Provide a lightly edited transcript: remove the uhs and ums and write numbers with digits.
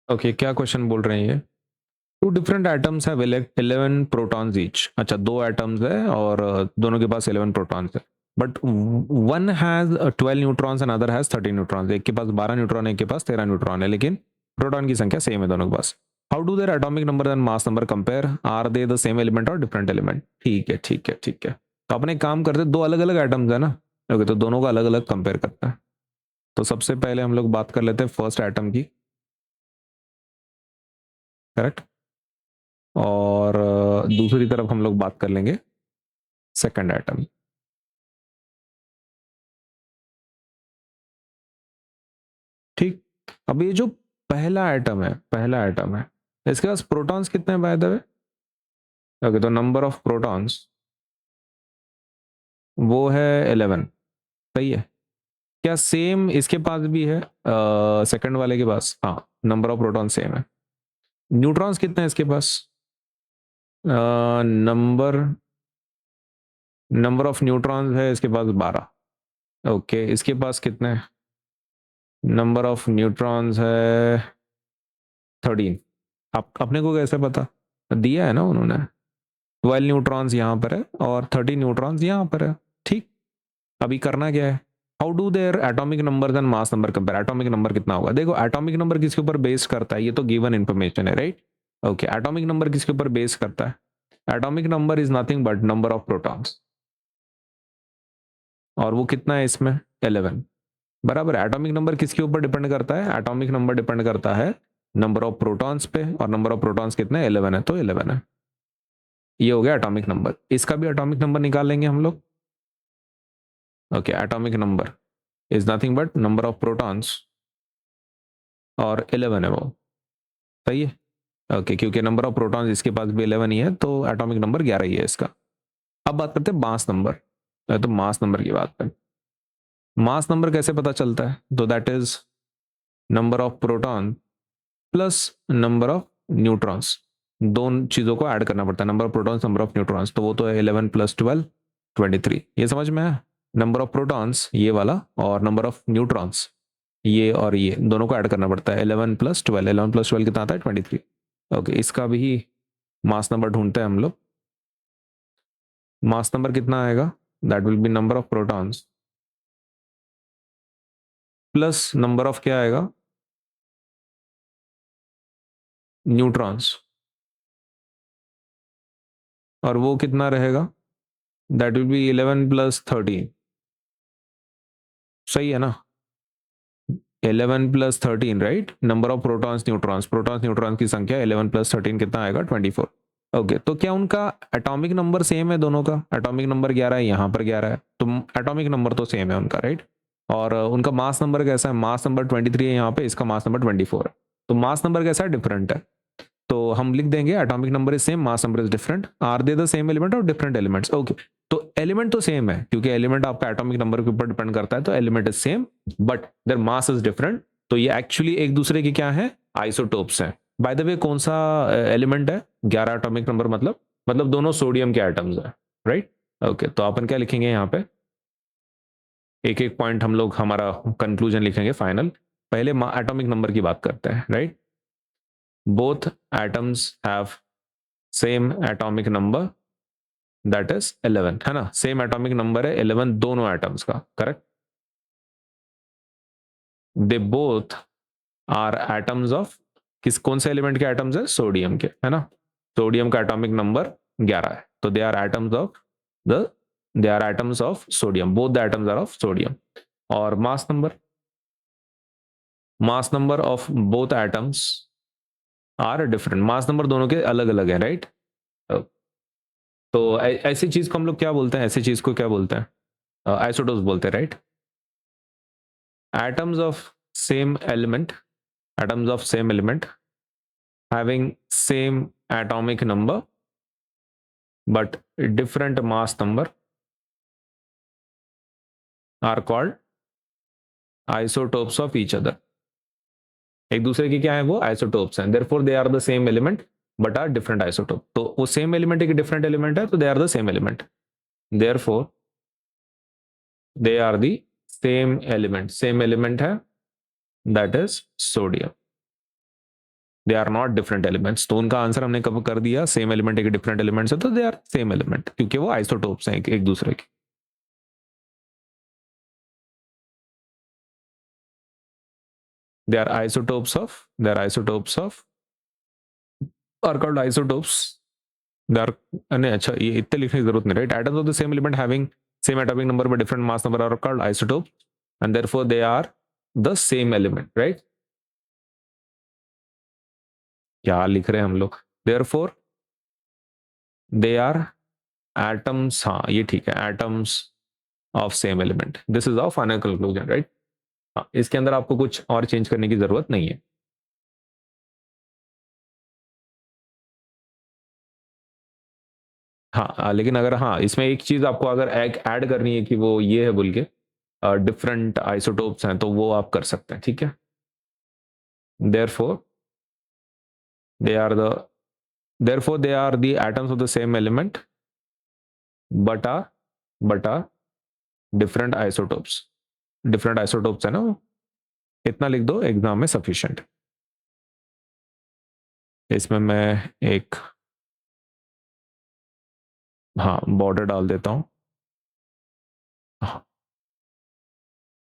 Okay, क्या question बोल रहे हैं ये? Two different atoms have 11 protons each. अच्छा, दो एटम्स है और दोनों के पास 11 प्रोटॉन्स है, but one has 12 neutrons and other has 13 neutrons. एक के पास 12 न्यूट्रॉन, एक के पास 13 न्यूट्रॉन है, लेकिन प्रोटॉन की संख्या सेम है दोनों के पास। How do their atomic number and mass number compare? Are they the same element और डिफरेंट एलिमेंट? ठीक है ठीक है ठीक है। तो अपने एक काम करते, दो अलग अलग एटम्स है ना, ओके, तो दोनों का अलग अलग कंपेयर करते हैं। तो सबसे पहले हम लोग बात कर लेते हैं फर्स्ट एटम की, करेक्ट। और दूसरी तरफ हम लोग बात कर लेंगे सेकंड एटम। ठीक। अब ये जो पहला एटम है, इसके पास प्रोटॉन्स कितने हैं बाय द वे? ओके, तो नंबर ऑफ प्रोटॉन्स वो है 11। सही है। क्या सेम इसके पास भी है? सेकंड वाले के पास, हाँ, नंबर ऑफ प्रोटॉन सेम है। न्यूट्रॉन्स कितने हैं इसके पास? नंबर नंबर ऑफ न्यूट्रॉन्स है इसके पास 12। ओके, इसके पास कितने? नंबर ऑफ न्यूट्रॉन्स है 13। आप अपने को कैसे पता? दिया है ना उन्होंने। 12 न्यूट्रॉन्स यहाँ पर है और 13 न्यूट्रॉन्स यहाँ पर है। ठीक। अभी करना क्या है? How do their atomic number and mass number compare? Atomic number कितना होगा? देखो, एटॉमिक नंबर किसके ऊपर बेस करता है? ये तो गिवन इन्फॉर्मेशन है, राइट। ओके, एटॉमिक नंबर किसके ऊपर बेस करता है? Atomic number is nothing but number of protons, और वो कितना है इसमें? 11। बराबर। एटॉमिक नंबर किसके ऊपर डिपेंड करता है? एटॉमिक नंबर डिपेंड करता है नंबर ऑफ प्रोटॉन्स पे, और नंबर ऑफ प्रोटॉन्स कितने? 11 है, तो 11 है। ये हो गया एटॉमिक नंबर। इसका भी एटॉमिक नंबर निकाल लेंगे हम लोग। Okay, atomic number is nothing but number of protons, और 11 है वो। सही है। ओके, क्योंकि नंबर ऑफ प्रोटॉन्स इसके पास भी 11 ही है, तो एटॉमिक नंबर 11 ही है इसका। अब बात करते हैं मास नंबर। तो मास नंबर की बात करें, मास नंबर कैसे पता चलता है? तो that is number of proton plus number of neutrons. दोनों चीजों को ऐड करना पड़ता है, number of protons, number of neutrons. तो वो तो है 11 प्लस 12, 23। ये समझ में है? नंबर ऑफ प्रोटॉन्स ये वाला, और नंबर ऑफ न्यूट्रॉन्स ये, और ये दोनों को ऐड करना पड़ता है। 11 प्लस 12, 11 प्लस 12 कितना आता है? 23। ओके, इसका भी मास नंबर ढूंढते हैं हम लोग। मास नंबर कितना आएगा? That will be number of protons plus number of क्या आएगा? न्यूट्रॉन्स। और वो कितना रहेगा? That will be 11 plus 13। सही है ना? 11 plus 13, right. Number of protons neutrons की संख्या 11 प्लस 13 कितना आएगा? 24। ओके, तो क्या उनका एटॉमिक नंबर सेम है? दोनों का एटॉमिक नंबर 11 है, यहाँ पर 11 है, तो एटॉमिक नंबर तो सेम है उनका, राइट। और उनका मास नंबर कैसा है? मास नंबर 23 है यहाँ पे, इसका मास नंबर 24 है। तो मास नंबर कैसा है? डिफरेंट है। तो हम लिख देंगे atomic number is same, mass number is different. Are they the same element और डिफरेंट एलिमेंट्स? ओके, तो एलिमेंट तो सेम है, क्योंकि एलिमेंट आपका एटॉमिक नंबर के ऊपर डिपेंड करता है, तो element is same, but their mass is different. तो ये एक्चुअली एक दूसरे के क्या है? आइसोटोप्स हैं। बाय द वे, कौन सा एलिमेंट है? 11 एटॉमिक नंबर, मतलब दोनों सोडियम के एटम्स है, राइट। ओके, तो अपन क्या लिखेंगे यहाँ पे? एक एक पॉइंट हम लोग हमारा कंक्लूजन लिखेंगे फाइनल। पहले एटॉमिक नंबर की बात करते हैं, right. Both atoms have same atomic number, that is 11, है ना। सेम एटॉमिक नंबर है 11 दोनों एटम्स का, correct. They both are atoms of, कौन से एलिमेंट के एटम्स है? सोडियम के, है ना। सोडियम का एटॉमिक नंबर 11 है, तो they are atoms of the they are atoms of sodium, both the atoms are of sodium. और mass number of both atoms are different. Mass number दोनों के अलग अलग है, राइट। तो ऐसी चीज को हम लोग क्या बोलते हैं? ऐसी चीज को क्या बोलते हैं? आइसोटोप्स बोलते हैं, right. atoms of same element atoms of same element having same atomic number but different mass number are called isotopes of each other. एक दूसरे के क्या है? वो आइसोटोप्स हैं, therefore they are the same element but are different isotope. तो वो same element एक डिफरेंट एलिमेंट है, तो they are the same element, therefore they are the same element है, that is sodium. They are not different elements. तो उनका answer हमने कब कर दिया, सेम एलिमेंट एक डिफरेंट एलिमेंट है तो दे आर सेम एलिमेंट, क्योंकि वो आइसोटोप्स हैं एक दूसरे के। They are isotopes of, they are isotopes of, are called isotopes. They are, नहीं अच्छा ये इतने लिखने की जरूरत नहीं, right. Atoms of the same element having same atomic number but different mass number are called isotope and therefore they are the same element, right. क्या लिख रहे हैं हम लोग, देयरफॉर दे आर एटम्स, हाँ ये ठीक है, atoms of same element, this is our final conclusion, right. हाँ, इसके अंदर आपको कुछ और चेंज करने की जरूरत नहीं है। हाँ लेकिन अगर, हाँ इसमें एक चीज आपको अगर ऐड करनी है कि वो ये है बोल के डिफरेंट आइसोटोप्स हैं, तो वो आप कर सकते हैं, ठीक है। Therefore they are the, therefore they are the atoms of the same element but are different isotopes. Different isotopes है ना वो, इतना लिख दो, एग्जाम में सफिशिएंट। इसमें मैं एक, हाँ बॉर्डर डाल देता हूँ। हाँ